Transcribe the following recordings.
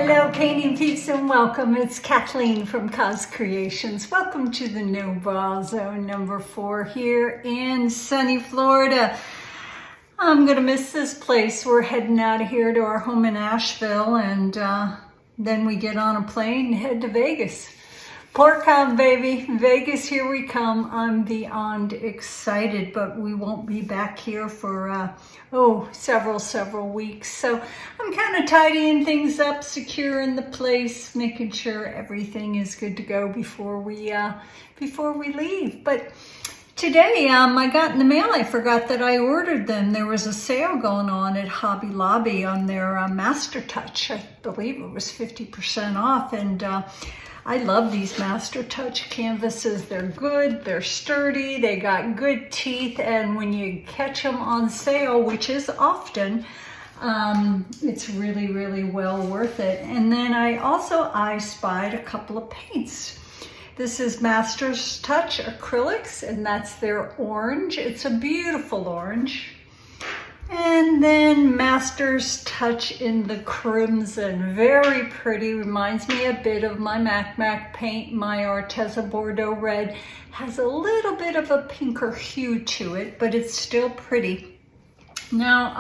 Hello painting peeps and welcome. It's Kathleen from Cos Creations. Welcome to the No Bra Zone number 4 here in sunny Florida. I'm gonna miss this place. We're heading out of here to our home in Asheville and then we get on a plane and head to Vegas. Port come, baby. Vegas, here we come. I'm beyond excited, but we won't be back here for, several weeks. So I'm kind of tidying things up, securing the place, making sure everything is good to go before we leave. But today, I got in the mail, I forgot that I ordered them. There was a sale going on at Hobby Lobby on their Master Touch. I believe it was 50% off, and I love these Master Touch canvases. They're good, they're sturdy, they got good teeth, and when you catch them on sale, which is often, it's really well worth it. And then I spied a couple of paints. This is Master's Touch Acrylics, and that's their orange. It's a beautiful orange. And then Master's Touch in the crimson, very pretty, reminds me a bit of my Mac paint. My Arteza Bordeaux Red has a little bit of a pinker hue to it, but it's still pretty. Now,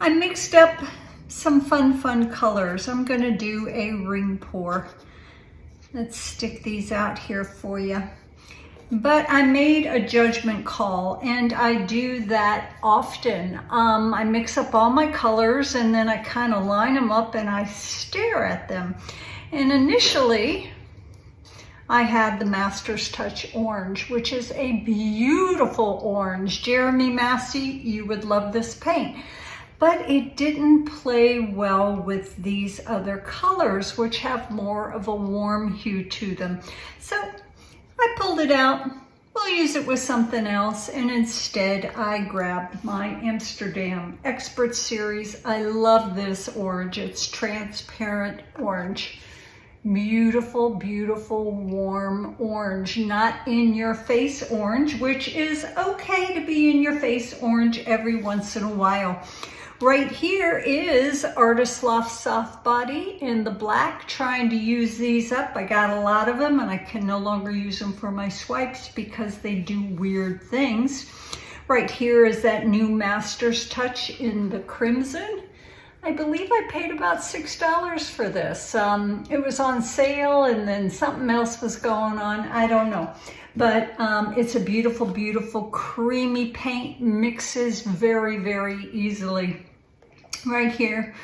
I mixed up some fun colors. I'm gonna do a ring pour. Let's stick these out here for you. But I made a judgment call, and I do that often. I mix up all my colors and then I kind of line them up and I stare at them. And initially, I had the Master's Touch Orange, which is a beautiful orange. Jeremy Massey, you would love this paint. But it didn't play well with these other colors, which have more of a warm hue to them. So I pulled it out. We'll use it with something else, and instead I grabbed my Amsterdam Expert Series. I love this orange. It's transparent orange. Beautiful, warm orange. Not in your face orange, which is okay to be in your face orange every once in a while. Right here is Artist Loft Soft Body in the black, trying to use these up. I got a lot of them and I can no longer use them for my swipes because they do weird things. Right here is that new Master's Touch in the crimson. I believe I paid about $6 for this. It was on sale and then something else was going on. I don't know. But it's a beautiful creamy paint, mixes very easily. Right here.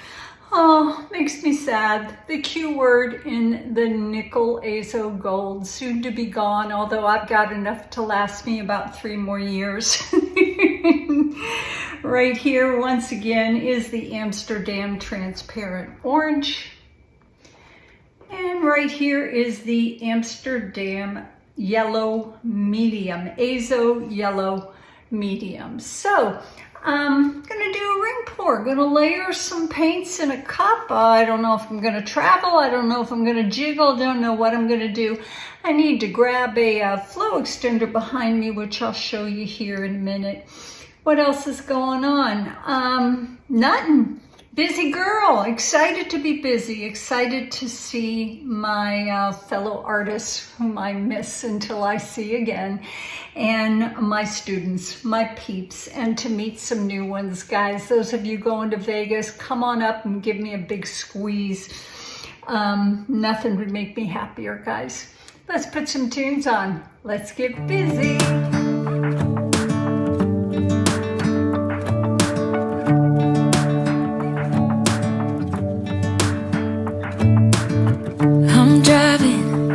Oh, makes me sad. The Q word in the nickel azo gold, soon to be gone, although I've got enough to last me about 3 more years. Right here, once again, is the Amsterdam Transparent Orange. And right here is the Amsterdam Yellow Medium, Azo Yellow Medium. So I'm gonna do a ring pour. Gonna layer some paints in a cup. I don't know if I'm gonna travel. I don't know if I'm gonna jiggle. Don't know what I'm gonna do. I need to grab a flow extender behind me, which I'll show you here in a minute. What else is going on? Nothing. Busy girl, excited to be busy, excited to see my fellow artists whom I miss until I see again, and my students, my peeps, and to meet some new ones. Guys, those of you going to Vegas, come on up and give me a big squeeze. Nothing would make me happier, guys. Let's put some tunes on. Let's get busy.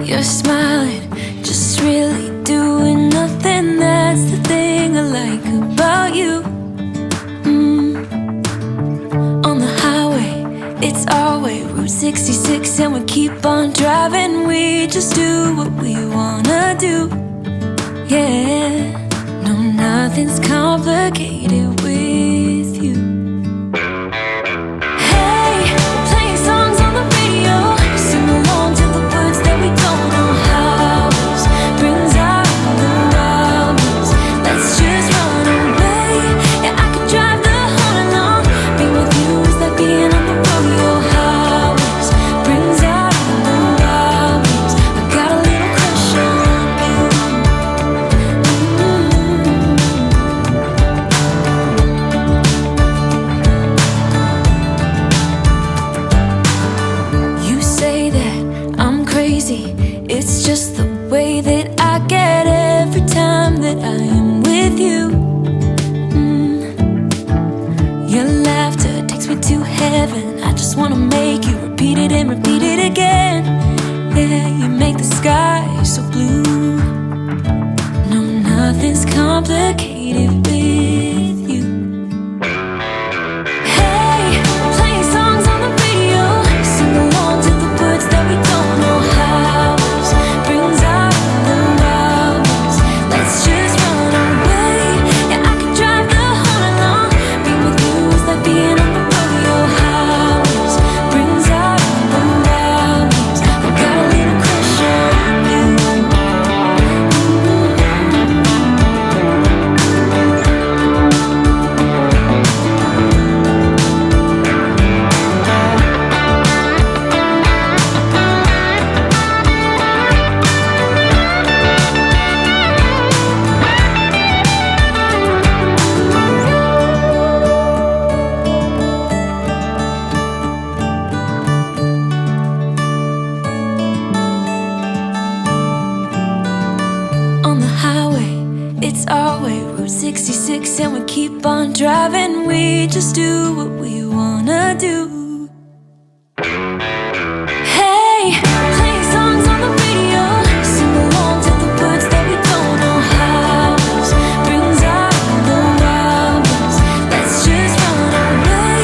You're smiling, just really doing nothing. That's the thing I like about you. On the highway, it's our way, Route 66, and we keep on driving. We just do what we wanna do. Yeah, no, nothing's complicated with you. Hey, playing songs on the radio, sing along to the words that we don't. Being on the rodeo highways, crazy. It's just the way that I get every time that I am with you. Your laughter takes me to heaven. I just wanna make you repeat it and repeat it again. Yeah, you make the sky so blue. No, nothing's complicated with you. Hey, playing songs on the radio, sing along to the words that we don't know how. Brings out the hours. Let's just run away. Yeah, I could drive the whole night long. Being with you is like being on the rodeo house. Brings out the hours. I got a little crush on you. On the highway, it's our way, Route 66, and we keep on driving. We just do what we wanna do. Hey, playing songs on the radio, sing along to the words that we don't know how. Brings out the hours. Let's just run away.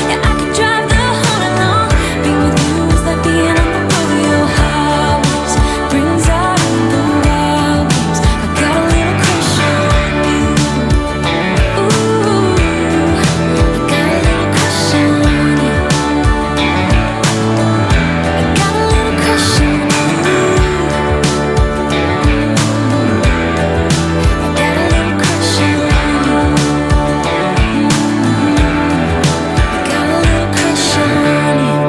Yeah, I could drive the whole night long. Being with you is like being on the rodeo house. Brings out the hours. I got a little crush on you. Ooh, I got a little crush on you. I got a little crush on you. I got a little crush on you. I got a little crush on you.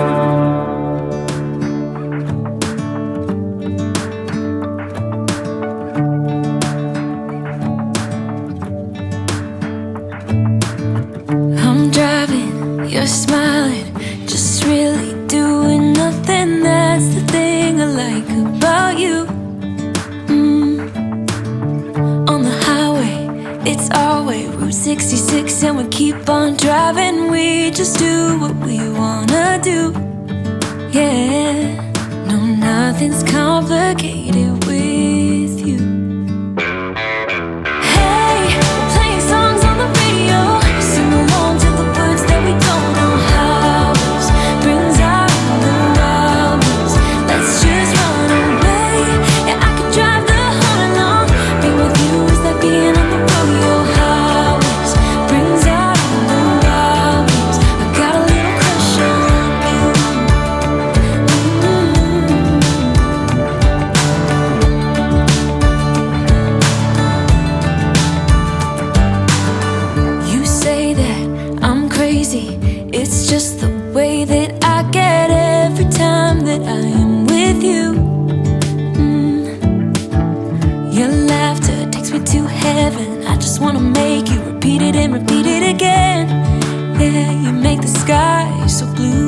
I'm driving, you're smiling, just really doing nothing. That's the thing I like about you. On the highway, it's our way, Route 66, and we keep on driving. We just do what we wanna do. Yeah, no, nothing's complicated with you. Hey, playing songs on the radio, sing along to the words that we don't know how. Brings out the hours. Let's just run away. Yeah, I could drive the whole night long. Being with you is like being on the rodeo house. Brings out the hours. I got a little crush on you. You say that I'm crazy. It's just the way that I get every time that I am with you. Your laughter takes me to heaven. I just wanna make you repeat it and repeat it again. Yeah, you make the sky so blue.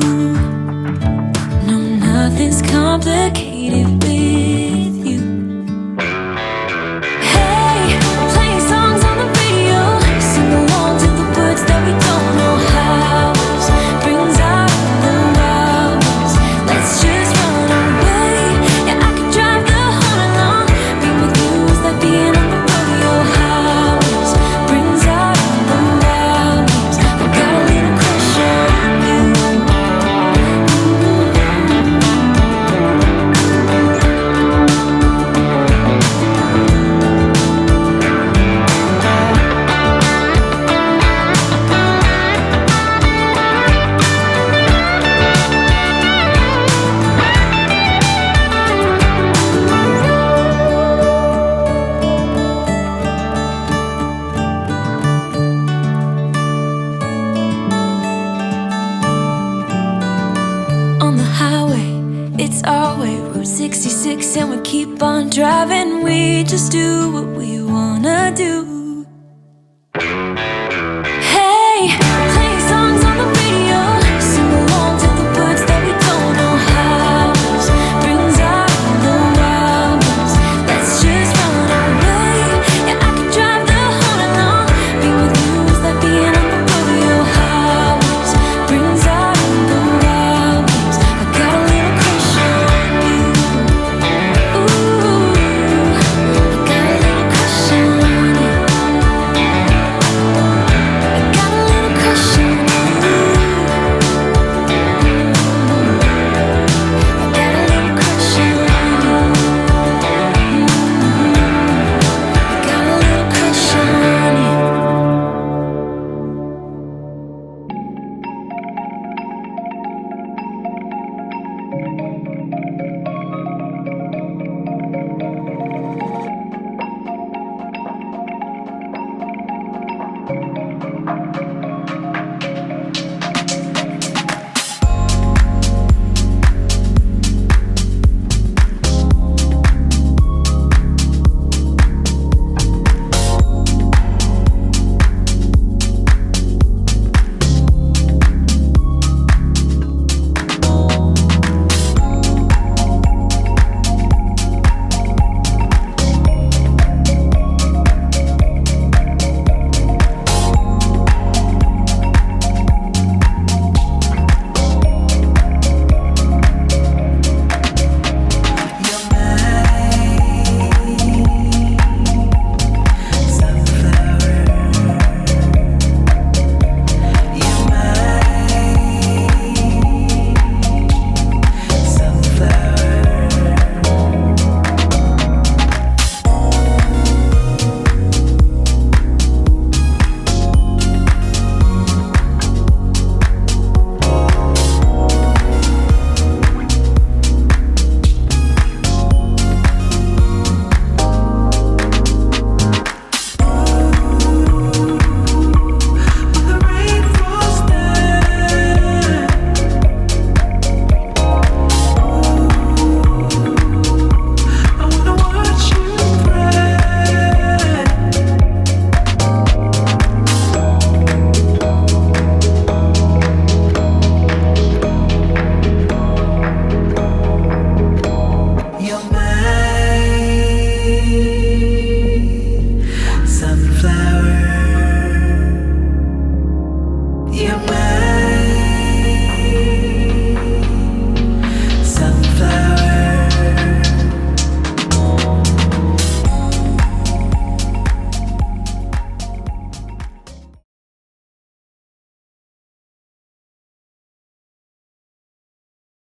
No, nothing's complicated with you. Hey, playing songs on the radio, sing along to the words that we don't know how. Brings out the hours. Let's just run away. Yeah, I could drive the whole night long. Being with you is like being on the rodeo house. Brings out the hours. I got a little crush on you. On the highway, it's our way, Route 66, and we keep on driving. We just do what we wanna do.